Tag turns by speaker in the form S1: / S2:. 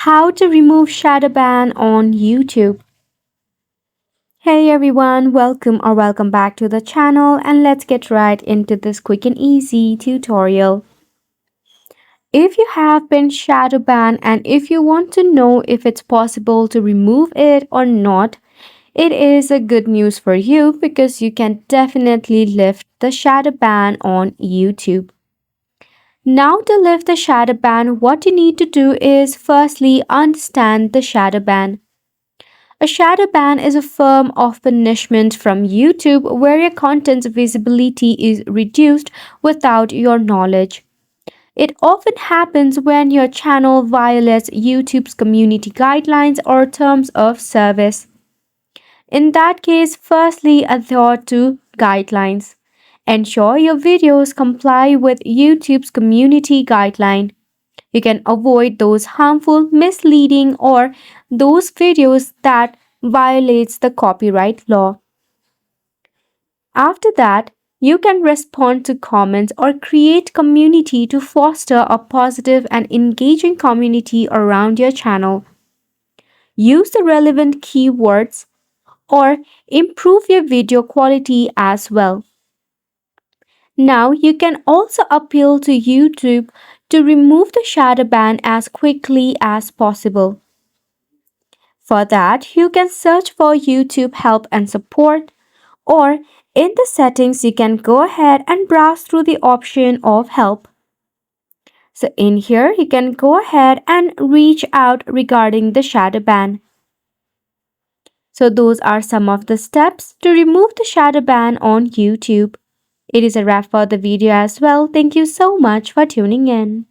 S1: How to remove shadow ban on YouTube. Hey everyone, welcome back to the channel, and let's get right into this quick and easy tutorial. If you have been shadow banned and if you want to know if it's possible to remove it or not, it is a good news for you because you can definitely lift the shadow ban on YouTube. Now to lift the shadow ban, what you need to do is firstly understand the shadow ban. A shadow ban is a form of punishment from YouTube where your content's visibility is reduced without your knowledge. It often happens when your channel violates YouTube's community guidelines or terms of service. In that case, firstly adhere to guidelines. Ensure your videos comply with YouTube's community guideline. You can avoid those harmful, misleading, or those videos that violates the copyright law. After that, you can respond to comments or create community to foster a positive and engaging community around your channel. Use the relevant keywords or improve your video quality as well. Now you can also appeal to YouTube to remove the shadow ban as quickly as possible. For that, you can search for YouTube help and support, or in the settings, you can go ahead and browse through the option of help. So in here, you can go ahead and reach out regarding the shadow ban. So those are some of the steps to remove the shadow ban on YouTube. It is a wrap for the video as well. Thank you so much for tuning in.